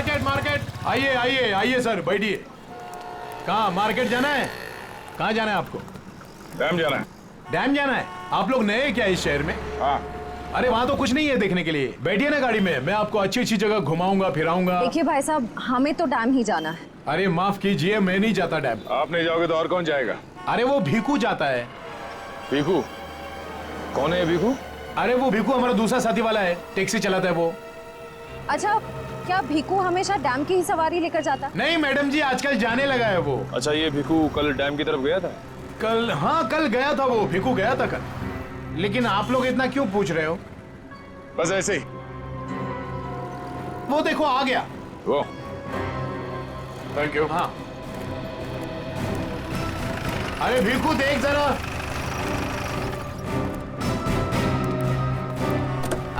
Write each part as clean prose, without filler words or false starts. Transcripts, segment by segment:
Market market. आइए आइए आइए सर, बैठिए। कहाँ मार्केट जाना है? कहाँ जाना है आपको? डैम जाना है। डैम जाना है? आप लोग नए हैं क्या इस शहर में? हाँ। अरे वहाँ तो कुछ नहीं है देखने के लिए। बैठिए ना गाड़ी में, मैं आपको अच्छी अच्छी जगह घुमाऊंगा फिराऊंगा। देखिए भाई साहब, हमें तो डैम ही जाना है। अरे माफ कीजिए, मैं नहीं जाता डैम। आप नहीं जाओगे तो और कौन जाएगा? अरे वो भीखू जाता है। भीखू? कौन है ये भीखू? अरे वो भीखू हमारा दूसरा साथी वाला है, टैक्सी चलाता है वो। अच्छा, क्या भीखू हमेशा डैम की ही सवारी लेकर जाता है? नहीं मैडम जी, आजकल जाने लगा है वो। अच्छा, ये भीखू कल डैम की तरफ गया था? कल? हाँ कल गया था वो, भीखू गया था कल। लेकिन आप लोग इतना क्यों पूछ रहे हो? बस ऐसे ही। वो देखो आ गया वो। Thank you. हाँ। अरे भीखू देख जरा।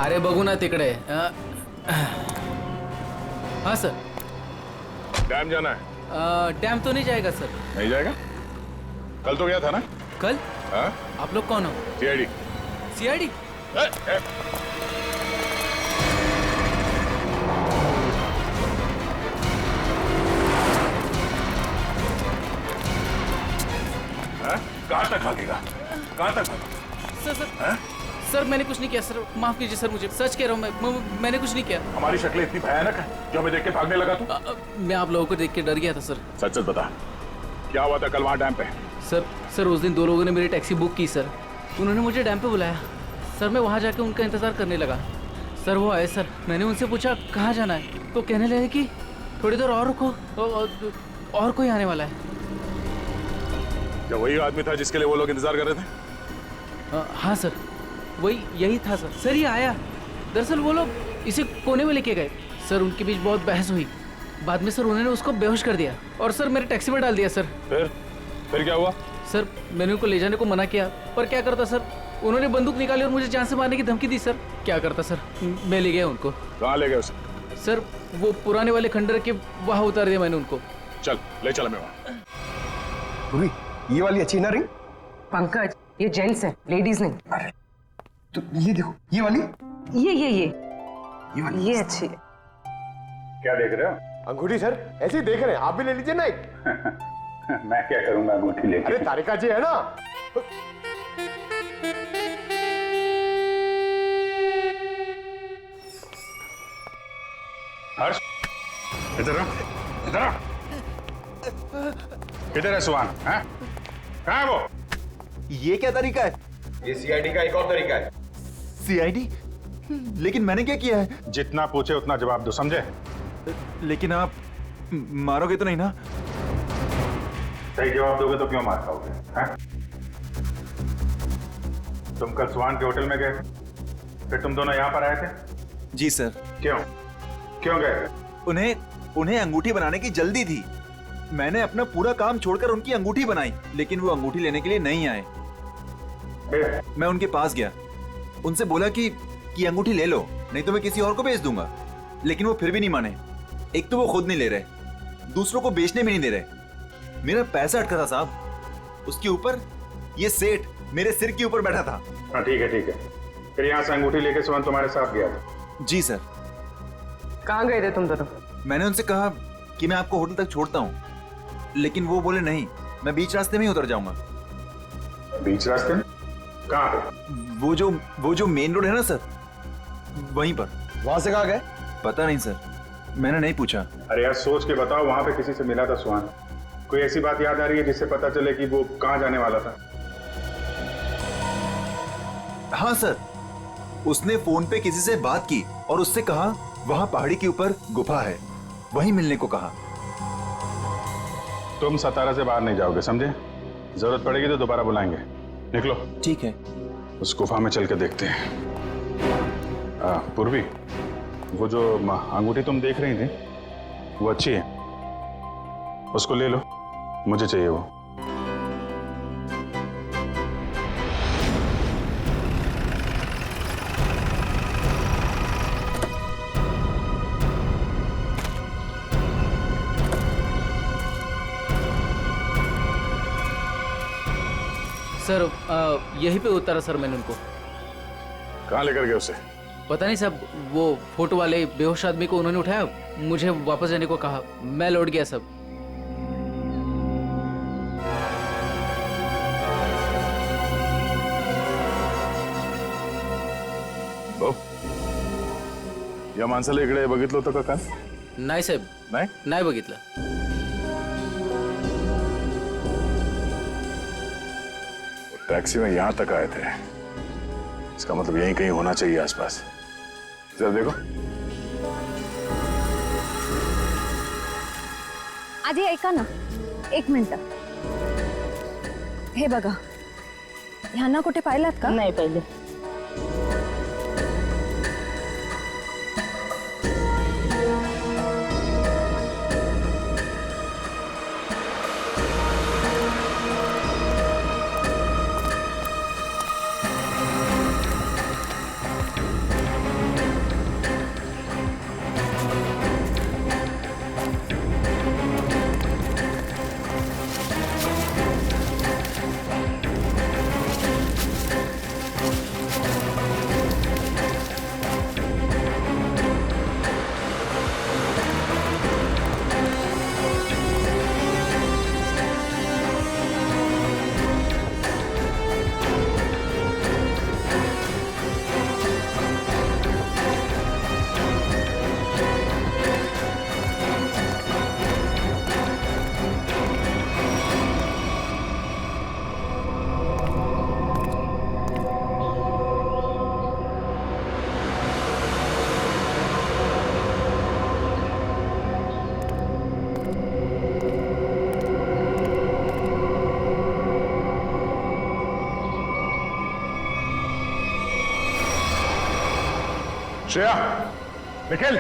अरे बघू ना तिकडे। हाँ सर। डैम जाना है। डैम तो नहीं जाएगा सर। नहीं जाएगा? कल तो गया था ना? कल? हाँ? आप लोग कौन हो? सीआईडी। सीआईडी? कहाँ तक भागेगा? कहाँ तक भागेगा? सर सर सर मैंने कुछ नहीं किया सर, माफ कीजिए सर, मुझे सच कह रहा हूँ, मैंने कुछ नहीं किया। हमारी शक्लें इतनी भयानक है जो हमें देख के भागने लगा तू? मैं आप लोगों को देख के डर गया था सर। सच सच बता, क्या हुआ था कल वहाँ डैम पे? सर उस दिन दो लोगों ने मेरी टैक्सी बुक की सर। उन्होंने मुझे डैम पे बुलाया सर। मैं वहाँ जाके उनका इंतजार करने लगा सर। वो आए सर, मैंने उनसे पूछा कहाँ जाना है, तो कहने लगे कि थोड़ी देर और रुको, और कोई आने वाला है। क्या वही आदमी था जिसके लिए वो लोग इंतजार कर रहे थे? हाँ सर, वही यही था सर। सर ये आया, दरअसल वो लोग इसे कोने में लेके गए सर। उनके बीच बहुत बहस हुई, बाद में सर उन्होंने उसको बेहोश कर दिया और सर मेरे टैक्सी में डाल दिया सर। फिर क्या हुआ? सर मैंने उनको ले जाने को मना किया, पर क्या करता सर, उन्होंने बंदूक निकाली और मुझे जान से मारने की धमकी दी सर। क्या करता सर, मैं ले गया उनको। कहाँ ले गए उसे? सर वो पुराने वाले खंडर के वहाँ उतार दिया मैंने उनको। चल ले चल हमें वहाँ। ये वाली अच्छी ना रिंग? पंकज, ये जेंट्स है, लेडीज नहीं। अरे तो ये देखो, ये वाली, ये वाली, ये अच्छी है। क्या देख रहे हो? अंगूठी सर, ऐसे ही देख रहे हैं, आप भी ले लीजिए ना एक। मैं क्या करूंगा अंगूठी लेके? अरे तारिका जी है ना। हर्ष, इधर आ, इधर आ। किधर है सुहान? हैं? कहाँ है वो? ये क्या तरीका है? ये सीआईडी का एक और तरीका है। सीआईडी? लेकिन मैंने क्या किया है? जितना पूछे उतना जवाब दो, समझे? लेकिन आप मारोगे तो नहीं ना? सही जवाब दोगे तो क्यों मार खाओगे? हैं? तुम कल सुहान के होटल में गए, फिर तुम दोनों यहाँ पर आए थे? जी सर। क्यों? क्यों गए? उन्हें अंगूठी बनाने की जल्दी थी। मैंने अपना पूरा काम छोड़कर उनकी अंगूठी बनाई, लेकिन वो अंगूठी लेने के लिए नहीं आए। मैं उनके पास गया, उनसे बोला कि अंगूठी ले लो, नहीं तो मैं किसी और को बेच दूंगा। लेकिन वो फिर भी नहीं माने। एक तो वो खुद नहीं ले रहे, दूसरों को बेचने में नहीं दे रहे। मेरा पैसा अटका था साहब, उसके ऊपर ये सेठ मेरे सिर के ऊपर बैठा था। हाँ ठीक है ठीक है। फिर यहाँ से अंगूठी लेके सुहान तुम्हारे साथ गया था? जी सर। कहाँ गए थे तुम दोनों? मैंने उनसे कहा कि मैं आपको होटल तक छोड़ता हूँ, लेकिन वो बोले नहीं, मैं बीच रास्ते में ही उतर जाऊंगा। बीच रास्ते में? कहाँ पे? वो जो मेन रोड है ना सर, वहीं पर। वहां से कहाँ गए? पता नहीं सर, मैंने नहीं पूछा। अरे यार सोच के बताओ, वहां पे किसी से मिला था सुहान? कोई ऐसी बात याद आ रही है जिससे पता चले कि वो कहाँ जाने वाला था? हाँ सर, उसने फोन पे किसी से बात की और उससे कहा वहां पहाड़ी के ऊपर गुफा है, वहीं मिलने को कहा। तुम सतारा से बाहर नहीं जाओगे, समझे? जरूरत पड़ेगी तो दोबारा बुलाएंगे। निकलो। ठीक है। उस गुफा में चल के देखते हैं। पूर्वी, वो जो अंगूठी तुम देख रही थी वो अच्छी है, उसको ले लो, मुझे चाहिए वो। सर यहीं पे उतारा सर मैंने उनको। कहाँ लेकर गए उसे? पता नहीं साहब, वो फोटो वाले बेहोश आदमी को उन्होंने उठाया, मुझे वापस जाने को कहा। मैं लौट गया सब। भाऊ, या माणसाला इकडे बघितलं होतं का काल? नाही साहेब, नाही? नाही बघितलं। टैक्सी में यहां तक आए थे, इसका मतलब यहीं कहीं होना चाहिए आसपास। जरा देखो। आधी ऐका ना, एक मिनिट। हे बघा, ह्यांना कुठे पाहिलात का? नहीं पहले। Shreya, Nikhil,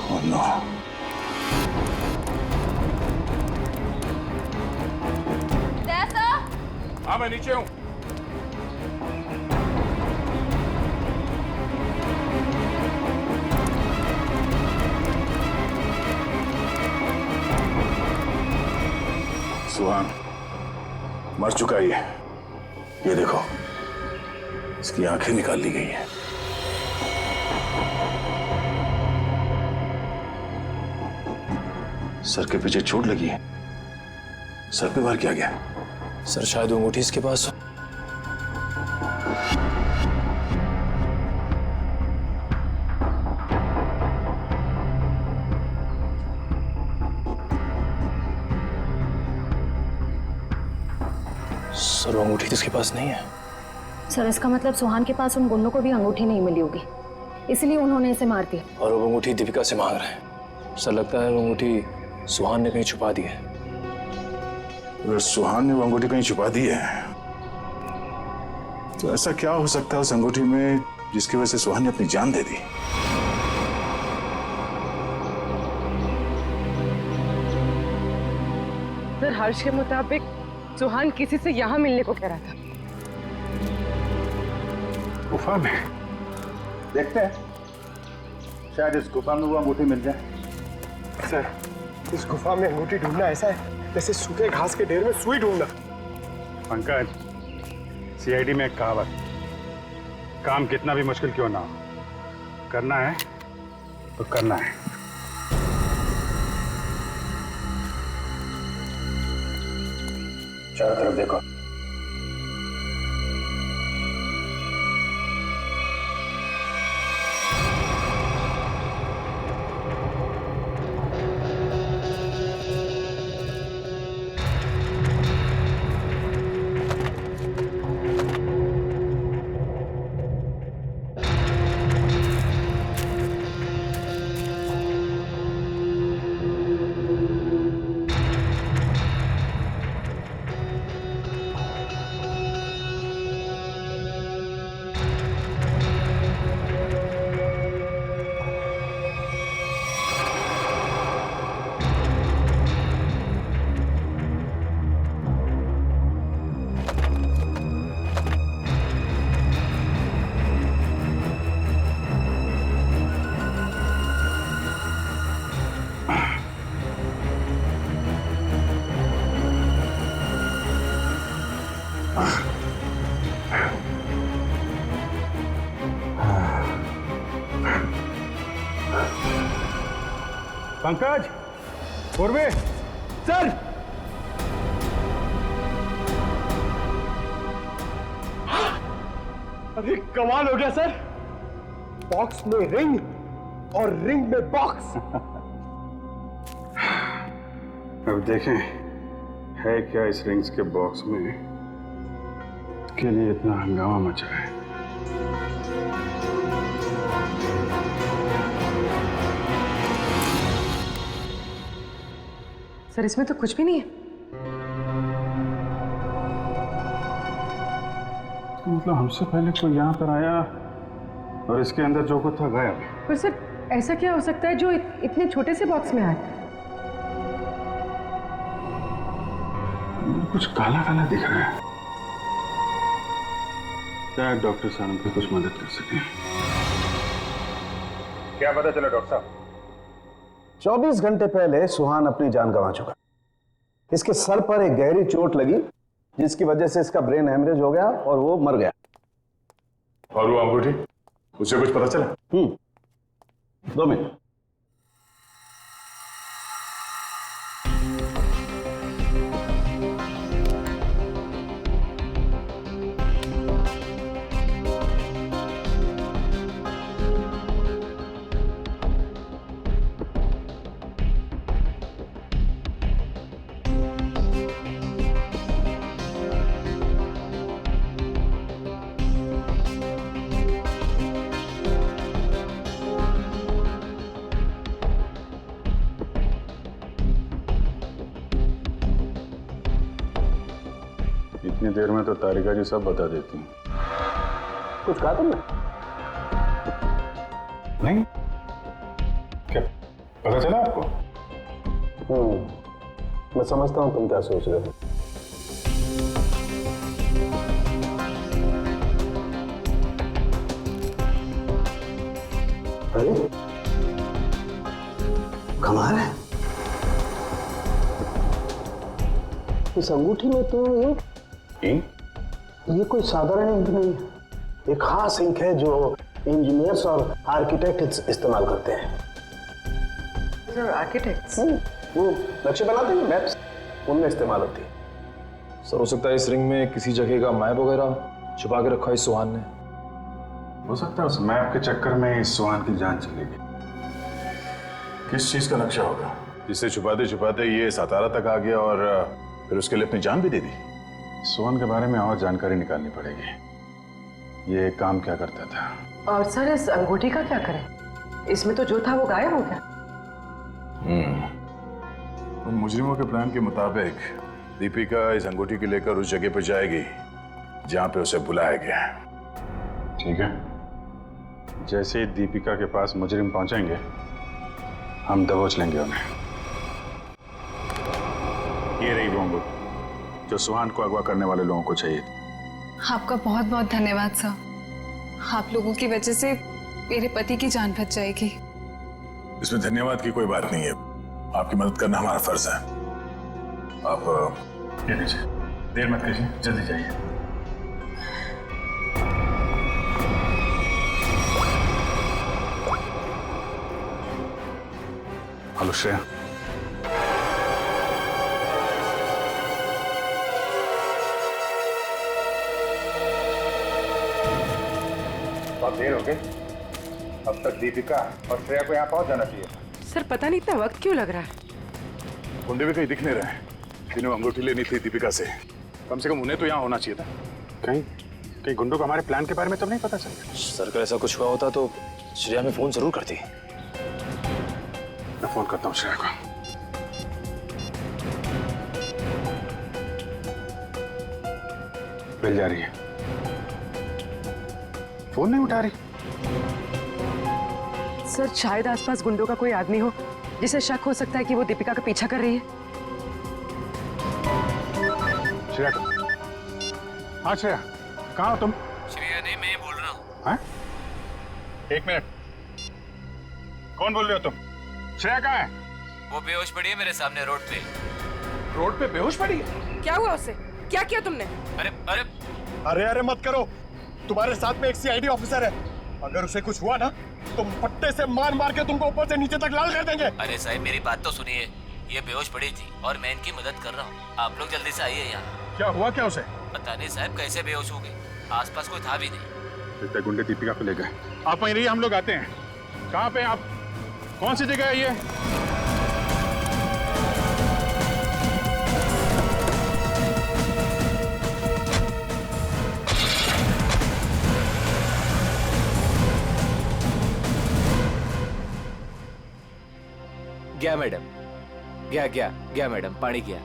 oh no. हाँ, मैं नीचे हूँ। सुहान मर चुका है ये देखो, इसकी आंखें निकाल ली गई हैं। सर के पीछे चोट लगी है। सर पे वार किया गया। सर शायद वो अंगूठी इसके पास हो। सर वो अंगूठी तो इसके पास नहीं है। सर, इसका मतलब सुहान के पास उन गुंडों को भी अंगूठी नहीं मिली होगी, इसलिए उन्होंने इसे मार दिया। और वो अंगूठी दीपिका से मांग रहे हैं। सर लगता है वो अंगूठी सुहान ने कहीं छुपा दी है। अगर सुहान ने वो अंगूठी कहीं छुपा दी है तो ऐसा क्या हो सकता है उस अंगूठी में जिसकी वजह से सुहान ने अपनी जान दे दी? सर हर्ष के मुताबिक सुहान किसी से यहाँ मिलने को कह रहा था। गुफा में देखते हैं, शायद इस गुफा में वो अंगूठी मिल जाए। सर, इस गुफा में अंगूठी ढूंढना ऐसा है जैसे सूखे घास के ढेर में सुई ढूंढना। पंकज, सीआईडी में एक कहावत, काम कितना भी मुश्किल क्यों ना हो, करना है तो करना है। चारों तरफ देखो। पंकज, पूर्वे, सर अरे कमाल हो गया सर, बॉक्स में रिंग और रिंग में बॉक्स। अब देखें है क्या इस रिंग्स के बॉक्स में के लिए इतना हंगामा मचा है। सर इसमें तो कुछ भी नहीं है। मतलब हमसे पहले कोई यहाँ पर आया और इसके अंदर जो कुछ था गायब। पर सर ऐसा क्या हो सकता है जो इतने छोटे से बॉक्स में आए? कुछ काला काला दिख रहा है। क्या डॉक्टर साहब की कुछ मदद कर सके? क्या पता चला डॉक्टर साहब? 24 घंटे पहले सुहान अपनी जान गंवा चुका। इसके सर पर एक गहरी चोट लगी जिसकी वजह से इसका ब्रेन हेमरेज हो गया और वो मर गया। और वो अंगूठी, उसे कुछ पता चला? 2 मिनट। इतनी देर में तो तारिका जी सब बता देती हैं। कुछ कहा तुमने? नहीं, क्या पता चला आपको? मैं समझता हूं तुम क्या सोच रहे हो। अरे कमाल है, इस अंगूठी में तो इंक, ये कोई साधारण इंक नहीं है। एक खास इंक है जो इंजीनियर्स और आर्किटेक्ट्स इस्तेमाल करते हैं। Sir architects? वो नक्शे बनाते हैं, मैप्स, उनमें इस्तेमाल होती है। सर हो सकता है इस रिंग में किसी जगह का मैप वगैरह छुपा के रखा है इस सुहान ने। हो सकता है उस मैप के चक्कर में इस सुहान की जान चली गई। किस चीज का नक्शा होगा जिसे छुपाते छुपाते ये सातारा तक आ गया और फिर उसके लिए अपनी जान भी दे दी? सुहान के बारे में और जानकारी निकालनी पड़ेगी। ये काम क्या करता था? और सर इस अंगूठी का क्या करें? इसमें तो जो था वो गायब हो गया। उन मुजरिमों के प्लान के मुताबिक दीपिका इस अंगूठी को लेकर उस जगह पर जाएगी जहां पे उसे बुलाया गया है। ठीक है, जैसे ही दीपिका के पास मुजरिम पहुंचेंगे हम दबोच लेंगे उन्हें। ये रही वो अंगूठी जो सुहान को अगवा करने वाले लोगों को चाहिए थी। आपका बहुत बहुत धन्यवाद सर। आप लोगों की वजह से मेरे पति की जान बच जाएगी। इसमें धन्यवाद की कोई बात नहीं है, आपकी मदद करना हमारा फर्ज है। आप ये लीजिए, देर मत कीजिए, जल्दी जाइए। हेलो श्रेया, बहुत देर हो गई, अब तक दीपिका और श्रेया को यहाँ पहुंच जाना चाहिए। सर पता नहीं इतना वक्त क्यों लग रहा है? गुंडे भी कहीं दिख नहीं रहे, जिन्हें अंगूठी लेनी थी दीपिका से। कम से कम उन्हें तो यहाँ होना चाहिए था। कहीं गुंडों को हमारे प्लान के बारे में तो नहीं पता चल गया? सर अगर ऐसा कुछ हुआ होता तो श्रेया में फोन जरूर करती। मैं फोन करता हूँ श्रेया को। मिल जा रही है, फोन नहीं उठा रही। सर शायद आसपास गुंडों का कोई आदमी हो जिसे शक हो सकता है कि वो दीपिका का पीछा कर रही है। श्रेया, हाँ श्रेया, कहाँ हो तुम? श्रेया नहीं, मैं बोल रहा हूँ। हाँ? एक मिनट, कौन बोल रहे हो तुम? श्रेया कहाँ है? वो बेहोश पड़ी है मेरे सामने रोड पे। रोड पे बेहोश पड़ी है? क्या हुआ उससे? क्या किया तुमने? अरे अरे अरे अरे मत करो, तुम्हारे साथ में एक सीआईडी ऑफिसर है अगर उसे कुछ हुआ ना तो पट्टे से मार मार के तुमको ऊपर से नीचे तक लाल कर देंगे। अरे साहब मेरी बात तो सुनिए, ये बेहोश पड़ी थी और मैं इनकी मदद कर रहा हूँ। आप लोग जल्दी से आइए यहाँ। क्या हुआ क्या उसे? पता नहीं साहब कैसे बेहोश हो गई, आसपास कोई था भी नहीं। इतने गुंडे दीपिका को ले गए। आप वहीं रहिए, हम लोग आते हैं। कहाँ पे आप? कौन सी जगह है ये? गया मैडम, गया मैडम, पाणी गया।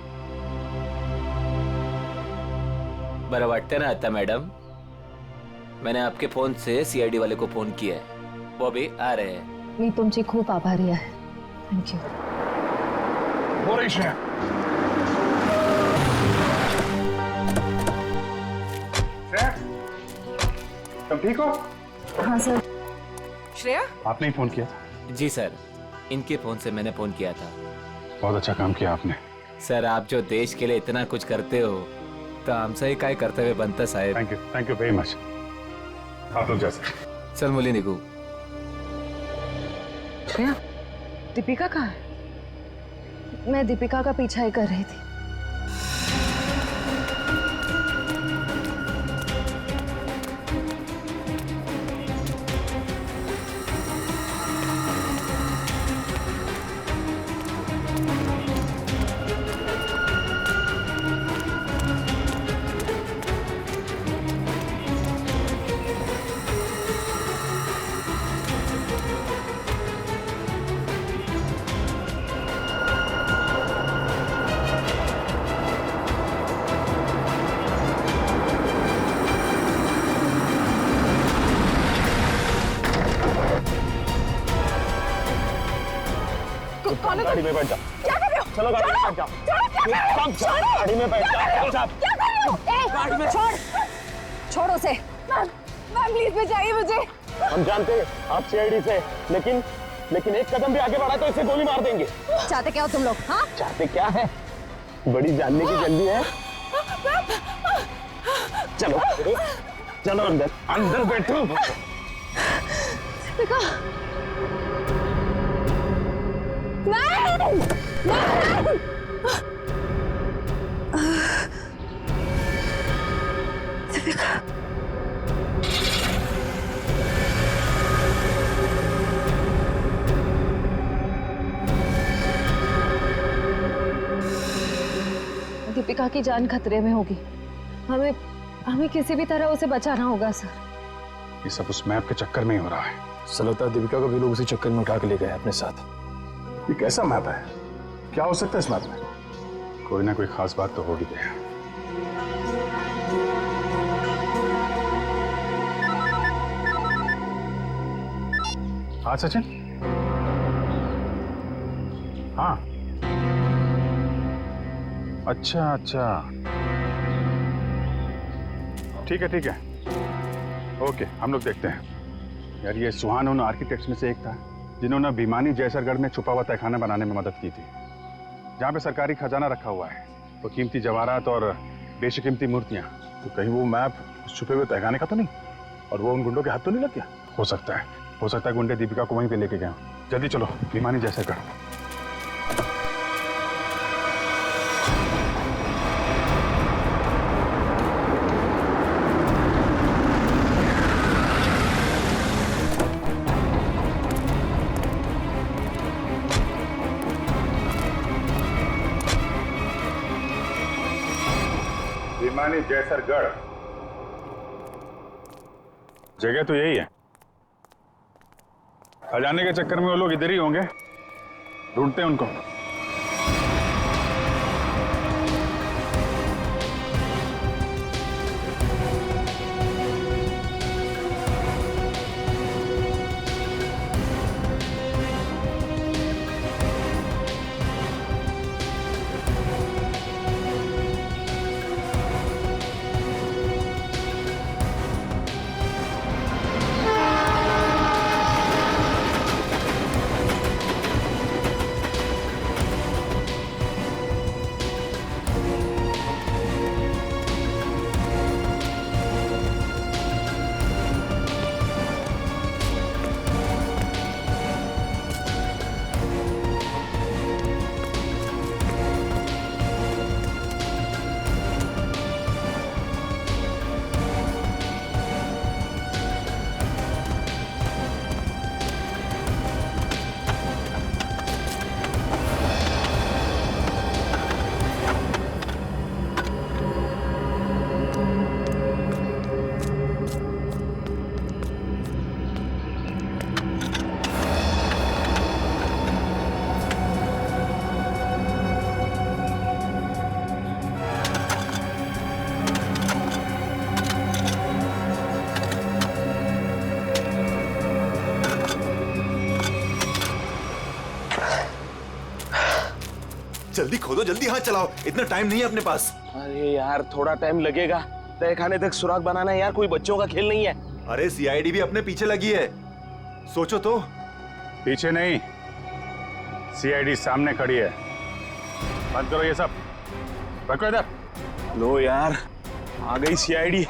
बरं वाटतं ना आता मैडम? मैंने आपके फोन से सीआईडी वाले को फोन किया है, वो भी आ रहे हैं। मी तुमची खूप आभारी आहे। थँक्यू। हो रही श्रेया। श्रेया, तुम ठीक हो? हाँ सर। श्रेया, आपने ही फोन किया? जी सर, इनके फोन से मैंने फोन किया था। बहुत अच्छा काम किया आपने। सर आप जो देश के लिए इतना कुछ करते हो तो हमसे ही काय कर्तव्य बनतं साहेब। Thank you very much. आप लोग जा सकते। चल मुली निघू। श्रेया, दीपिका कहाँ है? मैं दीपिका का पीछा ही कर रही थी। गाड़ी में बैठ जाओ। क्या कर रहे हो? चलो गाड़ी में बैठ जाओ। गाड़ी में बैठ जाओ। क्या कर रहे हो? गाड़ी में छोड़ उसे। मैम प्लीज बचाइए मुझे। हम जानते हैं आप सीआईडी से, लेकिन एक कदम भी आगे बढ़ा तो इसे गोली मार देंगे। चाहते क्या हो तुम लोग? हाँ, चाहते क्या है? बड़ी जानने की जल्दी है। चलो चलो अंदर बैठो। दीपिका। नहीं, दीपिका। दीपिका की जान खतरे में होगी। हमें किसी भी तरह उसे बचाना होगा सर। ये सब उस मैप के चक्कर में ही हो रहा है। ऐसा लगता है दीपिका को भी लोग उसी चक्कर में उठा के ले गए अपने साथ। ये कैसा मैप है? क्या हो सकता है इस मैप में? कोई ना कोई खास बात तो होगी। हाँ सचिन। हाँ अच्छा ठीक है ओके, हम लोग देखते हैं। यार ये सुहान उन आर्किटेक्ट्स में से एक था जिन्होंने भिमानी जैसरगढ़ में छुपा हुआ तहखाना बनाने में मदद की थी, जहाँ पे सरकारी खजाना रखा हुआ है, तो कीमती जवाहरात और बेशकीमती मूर्तियाँ। तो कहीं वो मैप उस छुपे हुए तहखाने का तो नहीं, और वो उन गुंडों के हाथ तो नहीं लग गया? हो सकता है गुंडे दीपिका को वहीं पे लेके गए। जल्दी चलो भिमानी जैसरगढ़। भिमानी जैसरगढ़ जगह तो यही है। खजाने के चक्कर में वो लोग इधर ही होंगे, ढूंढते हैं उनको। जल्दी खोदो, जल्दी हाथ चलाओ, इतना टाइम नहीं है अपने पास। अरे यार थोड़ा टाइम लगेगा, तहखाने तक सुराग बनाना है यार, कोई बच्चों का खेल नहीं है। अरे सीआईडी भी अपने पीछे लगी है, सोचो तो। पीछे नहीं, सीआईडी सामने खड़ी है। बंद करो ये सब, रखो इधर। लो यार, आ गई सीआईडी।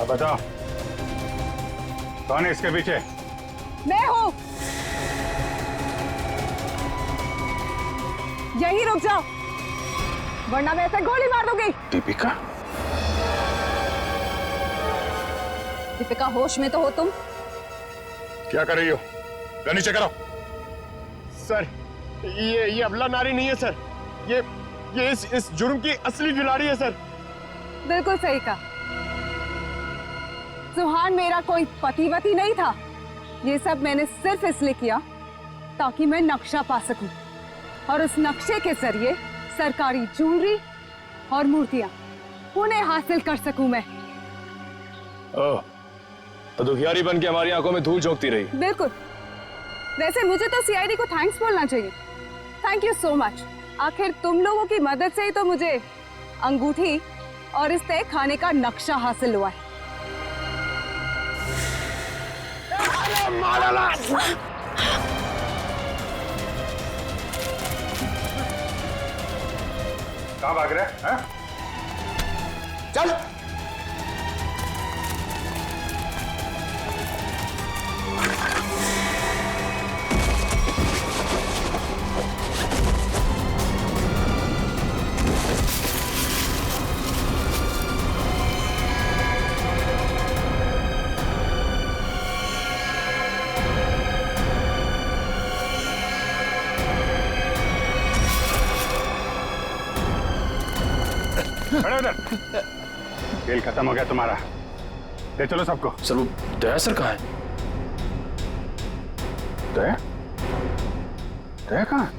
अब बताओ कौन है इसके पीछे? मैं हूँ। यही रुक जाओ, वरना मैं ऐसे गोली मार दूंगी। दीपिका, दीपिका होश में तो हो तुम? क्या कर रही हो? गन नीचे करो। सर, ये अबला नारी नहीं है सर, ये इस जुर्म की असली खिलाड़ी है सर। बिल्कुल सही कहा। सुहान मेरा कोई पतिवती नहीं था। ये सब मैंने सिर्फ इसलिए किया ताकि मैं नक्शा पा सकूं, और उस नक्शे के जरिए सरकारी ज्वेलरी और मूर्तियां उन्हें हासिल कर सकूं मैं। ओह, तो दुखियारी बन के हमारी आंखों में धूल झोंकती रही। बिल्कुल। वैसे मुझे तो सीआईडी को थैंक्स बोलना चाहिए। Thank you so much. आखिर तुम लोगों की मदद से ही तो मुझे अंगूठी और इस तय खाने का नक्शा हासिल हुआ है। कहाँ भाग रहे हैं? चल। खड़े उधर। खेल खत्म हो गया तुम्हारा, ले चलो सबको। सर वो दया सर कहाँ है? दया? दया कहाँ?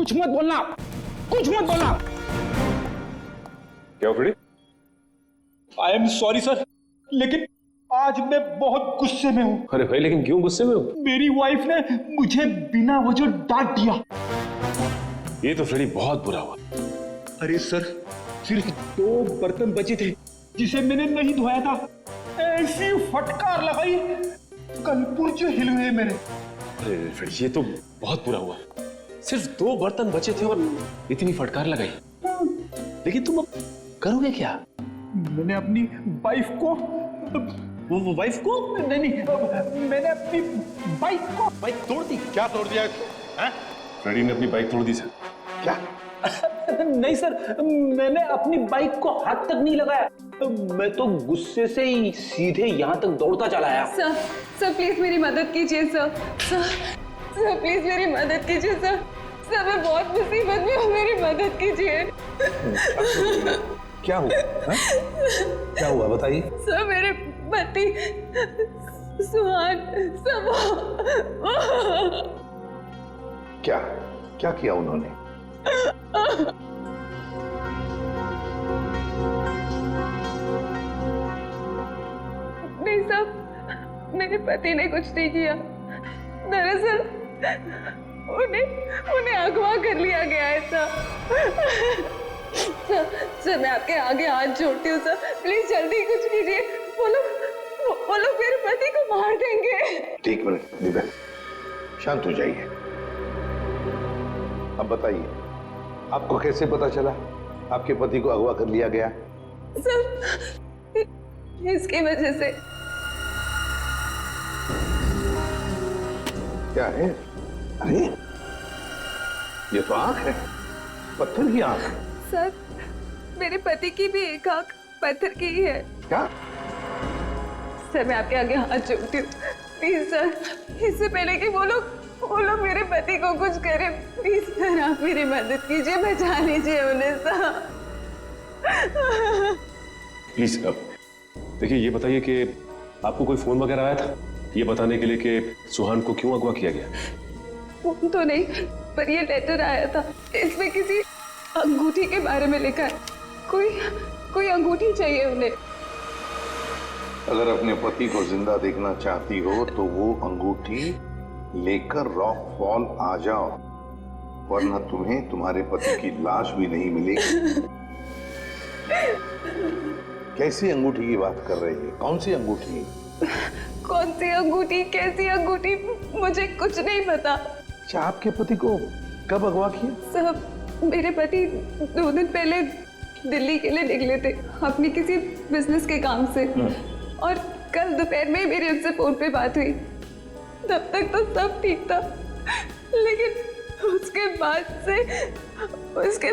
कुछ मत बोलना, कुछ मत बोलना। क्या हो Freddy? I am sorry sir, लेकिन आज मैं बहुत गुस्से में हूँ। अरे भाई लेकिन क्यों गुस्से में हो? मेरी वाइफ ने मुझे बिना वजह डांट दिया। ये तो फ्रेडी बहुत बुरा हुआ। अरे सर, सिर्फ 2 बर्तन बचे थे जिसे मैंने नहीं धोया था। ऐसी फटकार लगाई, कल पुर्जे हिल गए मेरे। अरे फ्रेडी ये तो बहुत बुरा हुआ। सिर्फ 2 बर्तन बचे थे और इतनी फटकार लगाई। लेकिन तुम अब करोगे क्या? मैंने अपनी वाइफ को वो वाइफ को नहीं, मैंने अपनी बाइक तोड़ दी। क्या तोड़ दिया इसको? फ्रेडी ने अपनी बाइक तोड़ दी सर। क्या? नहीं सर, मैंने अपनी बाइक को हाथ तक नहीं लगाया। मैं तो गुस्से से ही सीधे यहाँ तक दौड़ता चला आया। सर प्लीज मेरी मदद कीजिए सर। सर प्लीज मेरी मदद कीजिए सर। सर मैं बहुत मुसीबत में हूँ, मेरी मदद कीजिए। क्या हुआ? क्या हुआ बताइए। सर मेरे पति सुहान सब क्या क्या किया उन्होंने? नहीं साहब, मेरे पति ने कुछ नहीं किया। दरअसल उन्हें अगवा कर लिया गया है सर। सर मैं आपके आगे हाथ जोड़ती हूँ सर, प्लीज जल्दी कुछ कीजिए। वो लोग मेरे पति को मार देंगे। ठीक मिनट दिव्या, शांत हो जाइए। अब बताइए, आपको कैसे पता चला आपके पति को अगवा कर लिया गया? सर इसकी वजह से। क्या है? अरे ये तो आंख है, पत्थर की आंख। सर मेरे पति की भी एक आंख पत्थर की ही है। क्या? सर मैं आपके आगे हाथ जोड़ती हूँ, प्लीज सर, इससे पहले कि वो लोग मेरे पति को कुछ करे, प्लीज सर आप मेरी मदद कीजिए, बचा लीजिए उन्हें सर। प्लीज देखिए, ये बताइए कि आपको कोई फोन वगैरह आया था ये बताने के लिए कि सुहान को क्यों अगवा किया गया? फोन तो नहीं, पर ये लेटर आया था। इसमें किसी अंगूठी के बारे में लिखा है। कोई अंगूठी चाहिए उन्हें। अगर अपने पति को जिंदा देखना चाहती हो तो वो अंगूठी लेकर रॉक फॉल आ जाओ, वरना तुम्हें तुम्हारे पति की लाश भी नहीं मिलेगी। कैसी अंगूठी की बात कर रही है? कौन सी अंगूठी? कौन सी अंगूठी, कैसी अंगूठी, मुझे कुछ नहीं पता। अच्छा, आपके पति को कब अगवा किया? साहब मेरे पति 2 दिन पहले दिल्ली के लिए निकले थे अपनी किसी बिजनेस के काम से, और कल दोपहर में मेरी उनसे फोन पे बात हुई। तब तक तो सब ठीक था, लेकिन उसके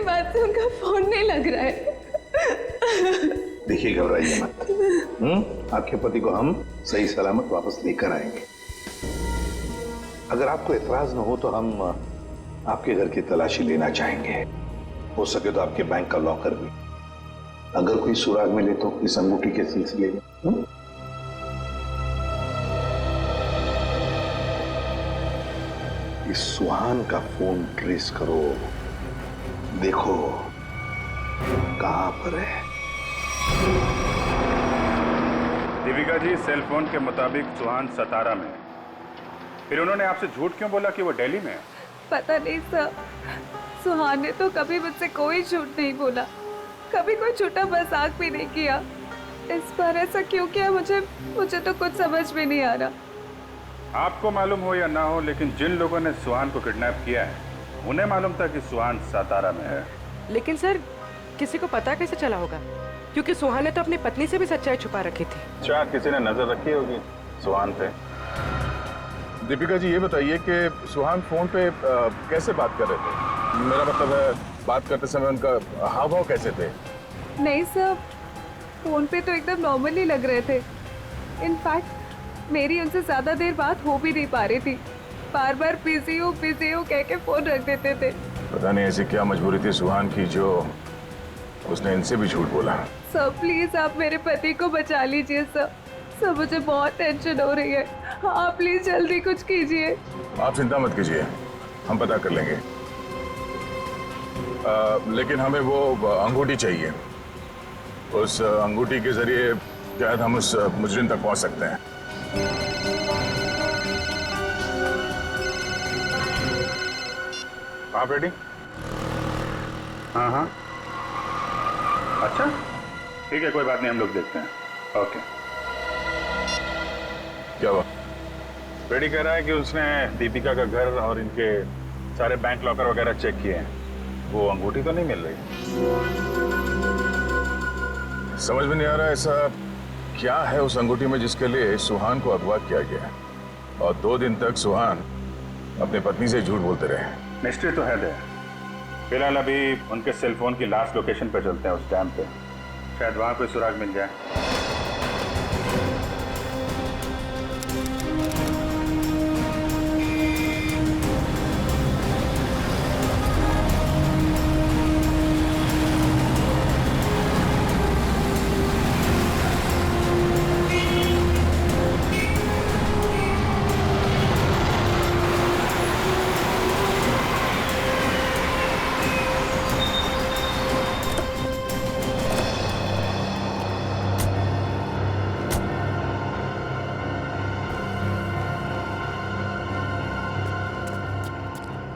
बाद से उनका फोन नहीं लग रहा है। देखिए, घबराइए मत। आपके पति को हम सही सलामत वापस लेकर आएंगे। अगर आपको एतराज न हो तो हम आपके घर की तलाशी लेना चाहेंगे। हो सके तो आपके बैंक का लॉकर भी। अगर कोई सुराग मिले तो इस अंगूठी के सिलसिले में। इस सुहान का फोन ट्रेस करो, देखो कहां पर है। दीपिका जी, सेल फोन के मुताबिक सुहान सतारा में। फिर उन्होंने आपसे झूठ क्यों बोला कि वो दिल्ली में है? पता नहीं सर, सुहान ने तो कभी मुझसे कोई झूठ नहीं बोला, कभी कोई छोटा मजाक भी नहीं किया। इस बार ऐसा क्यों किया मुझे तो कुछ समझ में नहीं आ रहा। आपको मालूम हो या ना हो, लेकिन जिन लोगों ने सुहान को किडनैप किया है उन्हें मालूम था कि सुहान सतारा में है। लेकिन सर किसी को पता कैसे चला होगा, क्योंकि सुहान ने तो अपनी पत्नी से भी सच्चाई छुपा रखी थी। अच्छा, किसी ने नजर रखी होगी सुहान पे। दीपिका जी, ये बताइए कि सुहान फोन पे कैसे बात कर रहे थे? मेरा मतलब है, बात करते समय उनका हाव भाव कैसे थे? नहीं सर, फोन पे तो एकदम नॉर्मली लग रहे थे। इनफैक्ट मेरी उनसे ज्यादा देर बात हो भी नहीं पा रही थी, बार बार बिजी हो कह के फोन रख देते थे। पता नहीं ऐसी क्या मजबूरी थी सुहान की जो उसने इनसे भी झूठ बोला। सर प्लीज आप मेरे पति को बचा लीजिए सर। सर मुझे बहुत टेंशन हो रही है, आप प्लीज जल्दी कुछ कीजिए। आप चिंता मत कीजिए, हम पता कर लेंगे। लेकिन हमें वो अंगूठी चाहिए। उस अंगूठी के जरिए शायद हम उस मुजरिम तक पहुंच सकते हैं। आप रेडी? हाँ हाँ, अच्छा ठीक है, कोई बात नहीं, हम लोग देखते हैं। ओके। क्या हुआ? रेडी कह रहा है कि उसने दीपिका का घर और इनके सारे बैंक लॉकर वगैरह चेक किए हैं, वो अंगूठी तो नहीं मिल रही। समझ में नहीं आ रहा ऐसा क्या है उस अंगूठी में जिसके लिए सुहान को अगवा किया गया है, और 2 दिन तक सुहान अपनी पत्नी से झूठ बोलते रहे। मिस्ट्री तो है। फिलहाल अभी उनके सेल फोन की लास्ट लोकेशन पे चलते हैं, उस डैम पे, शायद वहां कोई सुराग मिल जाए।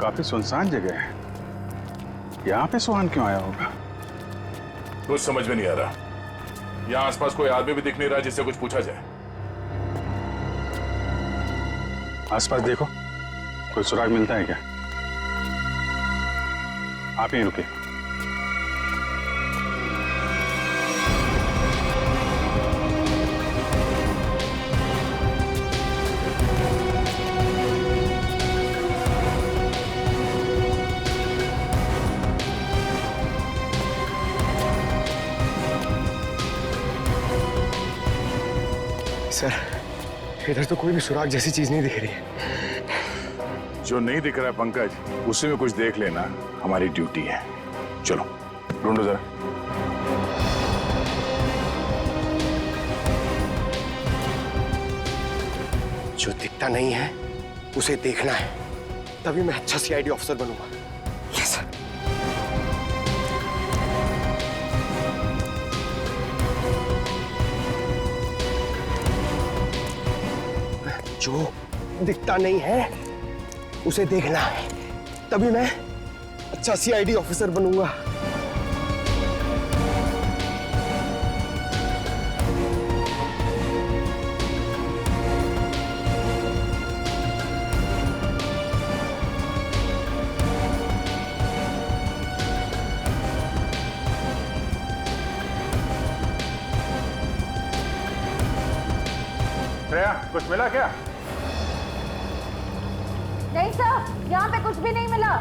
काफी सुनसान जगह है, यहाँ पे सुहान क्यों आया होगा? कुछ समझ में नहीं आ रहा। यहाँ आसपास कोई आदमी भी दिख नहीं रहा जिससे कुछ पूछा जाए। आसपास देखो, कोई सुराग मिलता है क्या? आप ही रुके। सर, इधर तो कोई भी सुराग जैसी चीज नहीं दिख रही है। जो नहीं दिख रहा है पंकज, उसी में कुछ देख लेना हमारी ड्यूटी है। चलो ढूंढो जरा। जो दिखता नहीं है उसे देखना है, तभी मैं अच्छा सीआईडी ऑफिसर बनूंगा। Yes sir. जो दिखता नहीं है उसे देखना है, तभी मैं अच्छा सीआईडी ऑफिसर बनूंगा। श्रेया, कुछ मिला क्या? नहीं सर, यहाँ पे कुछ भी नहीं मिला।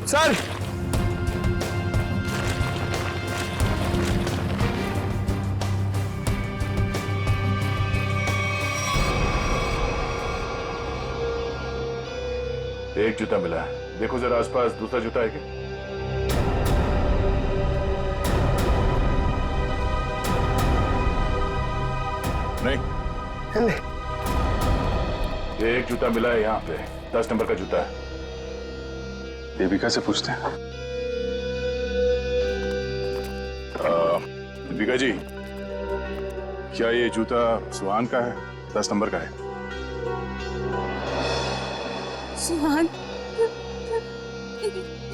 सर, एक जूता मिला है, देखो जरा आसपास दूसरा जूता है क्या? नहीं, एक जूता मिला है यहाँ पे, 10 नंबर का जूता है। दीपिका से पूछते हैं। दीपिका जी, क्या ये जूता सुहान का है? 10 नंबर का है। सुहान,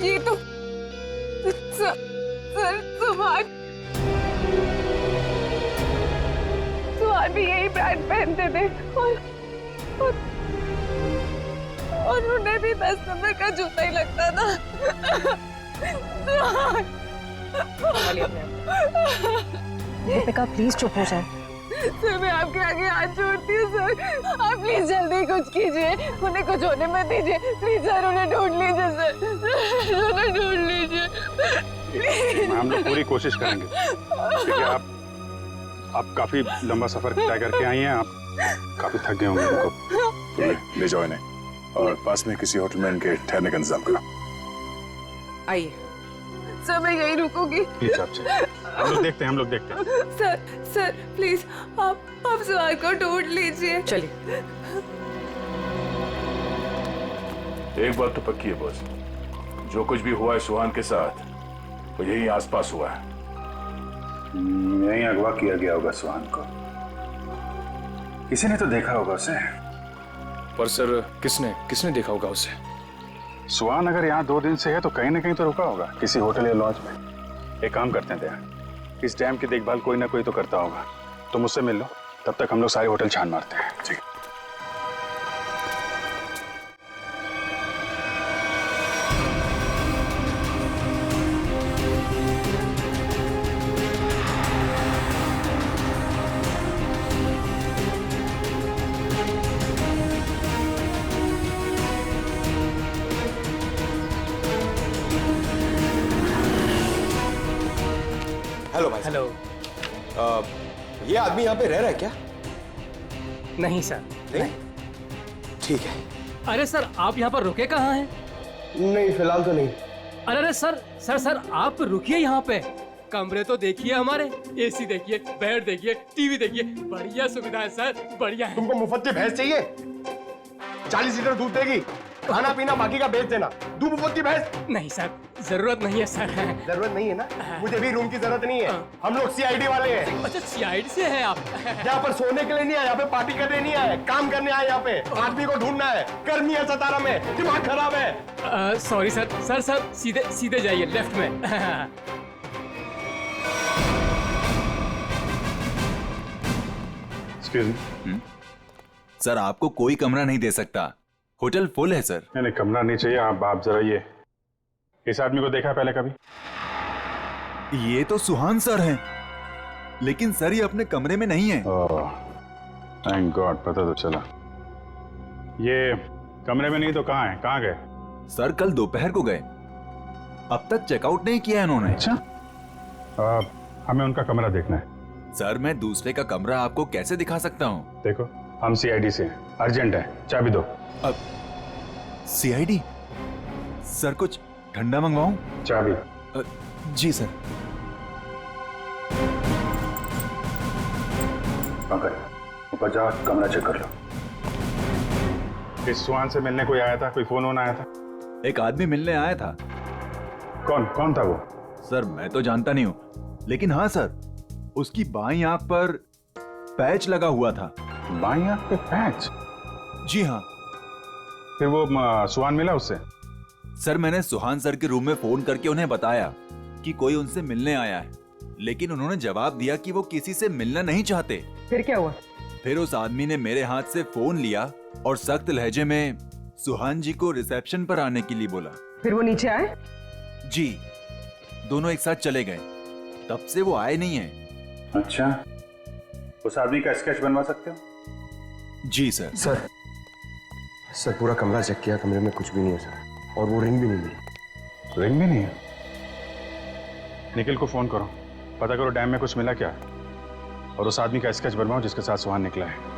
ये तो सर सुहान भी यही ब्रांड पहनते थे और उन्हें भी 10 नंबर का जूता ही लगता था। दीपिका प्लीज चुप हो जाए। सर, मैं आपके आगे हाथ जोड़ती हूँ सर, आप प्लीज जल्दी कुछ कीजिए, उन्हें कुछ होने मत दीजिए प्लीज सर, उन्हें ढूंढ लीजिए सर, उन्हें ढूंढ लीजिए। हम लोग पूरी कोशिश करेंगे। ठीक है, आप काफी लंबा सफर तय करके आई हैं, आप काफी थक गए होंगे। उनको ले जाओ इन्हें और पास में किसी होटल में इनके ठहरने का इंतजाम करो। आइए। सर मैं यहीं रुकूंगी। प्लीज आप हम लोग देखते हैं। सर प्लीज आप सुहान को ढूंढ लीजिए। चलिए। एक बात तो पक्की है बॉस, जो कुछ भी हुआ है सुहान के साथ वो यही आसपास हुआ है। यहीं अगवा किया गया होगा सुहान को, किसी ने तो देखा होगा उसे। पर सर किसने देखा होगा उसे? सुहान अगर यहाँ 2 दिन से है तो कहीं ना कहीं तो रुका होगा, किसी होटल या लॉज में। एक काम करते हैं दया, इस डैम की देखभाल कोई ना कोई तो करता होगा, तो मुझसे मिल लो, तब तक हम लोग सारे होटल छान मारते हैं। ठीक है। हेलो भाई। हेलो। ये आदमी यहाँ पे रह रहा है क्या? नहीं सर। नहीं? ठीक है। अरे सर आप यहाँ पर रुके कहाँ हैं? नहीं फिलहाल तो नहीं। अरे सर आप रुकिए यहाँ पे। कमरे तो देखिए हमारे, एसी देखिए, बेड देखिए, टीवी देखिए, बढ़िया सुविधा है सर, बढ़िया है। तुमको मुफ्त की भैंस चाहिए? 40 लीटर दूध देगी, खाना पीना बाकी का बेच देना। दूध मुफ्त की भैंस? नहीं सर, जरूरत नहीं है सर। जरूरत नहीं है ना? मुझे भी रूम की जरूरत नहीं है। हम लोग सीआईडी वाले हैं। अच्छा सीआईडी से हैं आप? यहाँ पर सोने के लिए नहीं आए, यहाँ पे पार्टी करने नहीं आए, काम करने आए। यहाँ पे आदमी को ढूंढना है। गर्मी है सतारा में, दिमाग खराब है। सॉरी सर सीधे जाइए लेफ्ट में। सर आपको कोई कमरा नहीं दे सकता, होटल फुल है सर। नहीं कमरा नहीं चाहिए। आप जरा ये इस आदमी को देखा है पहले कभी? ये तो सुहान सर हैं, लेकिन सर ये अपने कमरे में नहीं है। थैंक गॉड, पता तो चला। ये कमरे में नहीं तो कहाँ है? कहाँ गए? सर कल दोपहर को गए, अब तक चेकआउट नहीं किया इन्होंने। अच्छा हमें उनका कमरा देखना है। सर मैं दूसरे का कमरा आपको कैसे दिखा सकता हूँ? देखो हम सीआईडी से हैं, अर्जेंट है, चाबी दो। अब सीआईडी? सर कुछ ठंडा मंगवाऊं? चाबी। जी सर। ऊपर जा, कमरा चेक कर लो। इस सुहान से मिलने कोई आया था? कोई फोन आया था? एक आदमी मिलने आया था। कौन था वो? सर मैं तो जानता नहीं हूँ, लेकिन हाँ सर उसकी बाईं आंख पर पैच लगा हुआ था। बाईं आंख पे पैच? जी हाँ। फिर वो सुहान मिला उससे? सर मैंने सुहान सर के रूम में फोन करके उन्हें बताया कि कोई उनसे मिलने आया है, लेकिन उन्होंने जवाब दिया कि वो किसी से मिलना नहीं चाहते। फिर क्या हुआ? फिर उस आदमी ने मेरे हाथ से फोन लिया और सख्त लहजे में सुहान जी को रिसेप्शन पर आने के लिए बोला। फिर वो नीचे आए? जी, दोनों एक साथ चले गए, तब से वो आए नहीं हैं। अच्छा, उस आदमी का स्केच बनवा सकते हो? जी सर। सर पूरा कमरा चेक किया, कमरे में कुछ भी नहीं है सर, और वो रिंग भी नहीं मिली। रिंग भी नहीं है? निखिल को फोन करो, पता करो डैम में कुछ मिला क्या, और उस आदमी का स्केच बनवाओ जिसके साथ सुहान निकला है।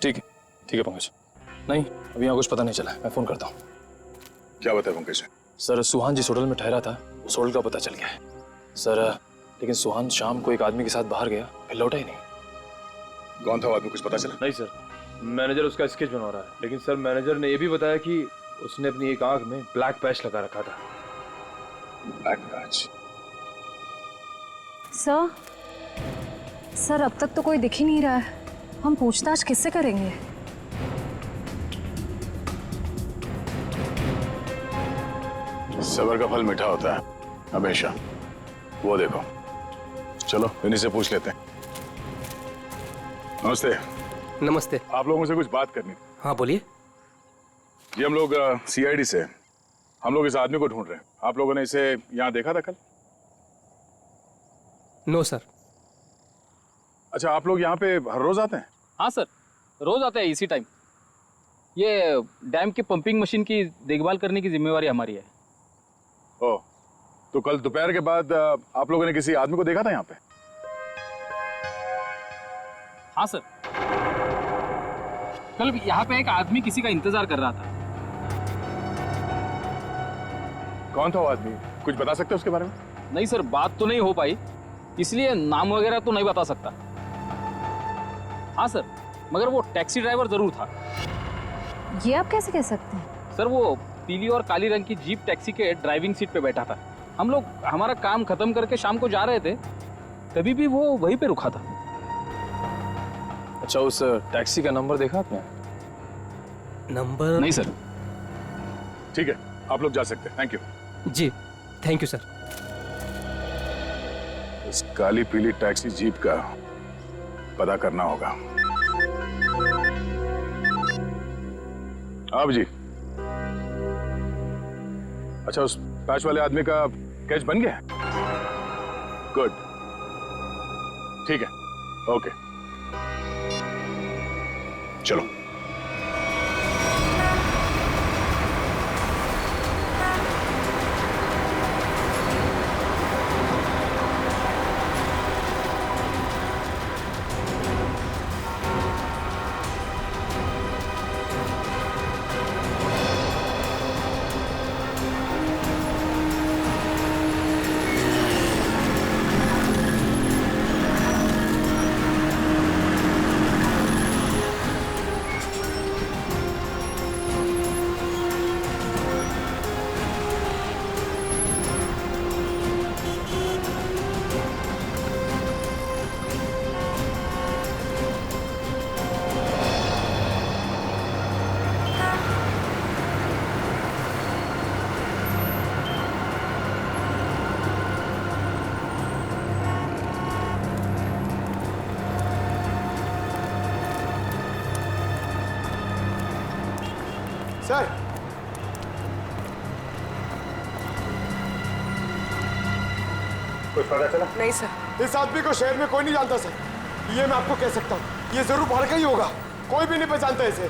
ठीक है पंकज। नहीं अभी यहाँ कुछ पता नहीं चला, मैं फोन करता हूँ। क्या बताया पंकज? सर सुहान जिस होटल में ठहरा था उस होटल का पता चल गया है सर, लेकिन सुहान शाम को एक आदमी के साथ बाहर गया, फिर लौटा ही नहीं। कौन था वो आदमी, कुछ पता चला? नहीं सर, मैनेजर उसका स्केच बनवा रहा है, लेकिन सर मैनेजर ने यह भी बताया कि उसने अपनी एक आंख में ब्लैक पैच लगा रखा था। Black patch? सर अब तक तो कोई दिख ही नहीं रहा है, हम पूछताछ किससे करेंगे? सबर का फल मीठा होता है हमेशा, वो देखो। चलो इन्हीं से पूछ लेते हैं। नमस्ते। नमस्ते। आप लोगों से कुछ बात करनी थी। हाँ बोलिए। जी हम लोग सीआईडी से, हम लोग इस आदमी को ढूंढ रहे हैं। आप लोगों ने इसे यहाँ देखा था कल? No sir. अच्छा, आप लोग यहाँ पे हर रोज आते हैं? हाँ सर, रोज आते हैं इसी टाइम। ये डैम की पंपिंग मशीन की देखभाल करने की जिम्मेवारी हमारी है। ओ, तो कल दोपहर के बाद आप लोगों ने किसी आदमी को देखा था यहाँ पे? हाँ सर, कल यहाँ पे एक आदमी किसी का इंतजार कर रहा था। कौन था वो आदमी? कुछ बता सकते हो उसके बारे में? नहीं सर, बात तो नहीं हो पाई, इसलिए नाम वगैरह तो नहीं बता सकता। हाँ सर, मगर वो टैक्सी ड्राइवर जरूर था। ये आप कैसे कह सकते हैं? सर वो पीली और काली रंग की जीप टैक्सी के ड्राइविंग सीट पे बैठा था। हम लोग हमारा काम खत्म करके शाम को जा रहे थे, तभी भी वो वहीं पे रुका था। अच्छा, उस टैक्सी का नंबर देखा आपने? नंबर नहीं सर। ठीक है, आप लोग जा सकते हैं। थैंक यू जी, थैंक यू सर। इस काली पीली टैक्सी जीप का पता करना होगा। आप जी, अच्छा उस पैच वाले आदमी का कैच बन गया? गुड, ठीक है, ओके, चलो। सर, कुछ पता चला? नहीं सर। इस आदमी को शहर में कोई नहीं जानता सर। ये मैं आपको कह सकता हूँ, ये जरूर बाहर का ही होगा। कोई भी नहीं पहचानता इसे।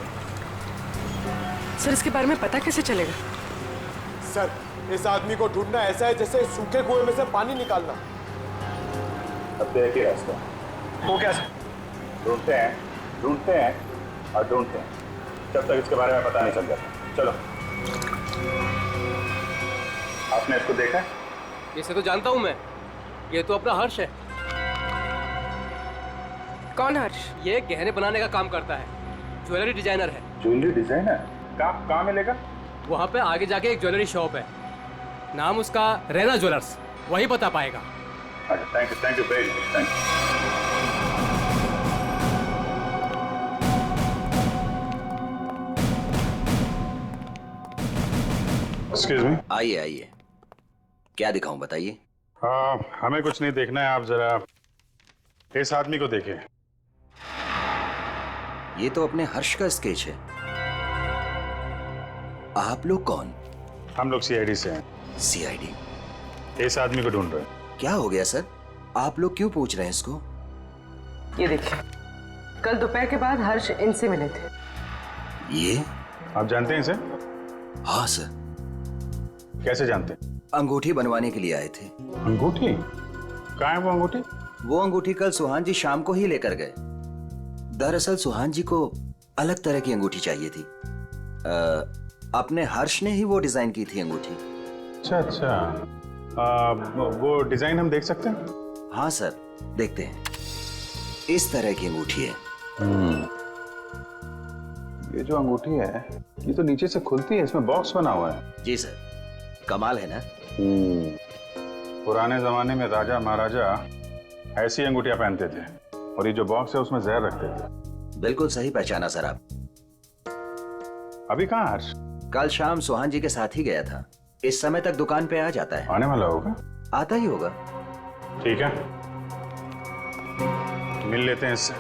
सर, इसके बारे में पता कैसे चलेगा? सर, इस आदमी को ढूंढना ऐसा है जैसे सूखे कुएं में से पानी निकालना। अब तो एक ही रास्ता। वो क्या सर? ढूंढते हैं और ढूंढते हैं जब तक इसके बारे में पता नहीं चल जाता। चलो। आपने इसको देखा है? इसे तो जानता हूँ मैं, ये तो अपना हर्ष है। कौन हर्ष? ये गहने बनाने का काम करता है, ज्वेलरी डिजाइनर है। Jewellery designer? कहाँ मिलेगा? वहाँ पे आगे जाके एक ज्वेलरी शॉप है, नाम उसका रैना ज्वेलर्स, वही बता पाएगा। अच्छा, thank you very much, thank you. Excuse me. आइए आइए, क्या दिखाऊं बताइए। हमें कुछ नहीं देखना है, आप जरा इस आदमी को देखें। ये तो अपने हर्ष का स्केच है। आप लोग कौन? हम लोग सीआईडी से हैं। सीआईडी? इस आदमी को ढूंढ रहे हैं। क्या हो गया सर, आप लोग क्यों पूछ रहे हैं इसको? ये देखिए, कल दोपहर के बाद हर्ष इनसे मिले थे। ये आप जानते हैं इसे? हाँ सर। कैसे जानते हैं? अंगूठी बनवाने के लिए आए थे। अंगूठी? कहाँ है वो अंगूठी? वो अंगूठी कल सुहान जी शाम को ही लेकर गए। दरअसल सुहान जी को अलग तरह की अंगूठी चाहिए थी। अपने हर्ष ने ही वो डिजाइन की थी अंगूठी। अच्छा, वो डिजाइन हम देख सकते हैं? हाँ सर, देखते हैं। इस तरह की अंगूठी है। ये जो अंगूठी है, ये तो नीचे से खुलती है, इसमें बॉक्स बना हुआ है। जी सर, कमाल है ना। पुराने जमाने में राजा महाराजा ऐसी अंगूठियां पहनते थे, और ये जो बॉक्स है उसमें जहर रखते थे। बिल्कुल सही पहचाना सर आप। अभी कहाँ हर्ष? कल शाम सुहान जी के साथ ही गया था। इस समय तक दुकान पे आ जाता है। आने वाला होगा? आता ही होगा। ठीक है, मिल लेते हैं इससे।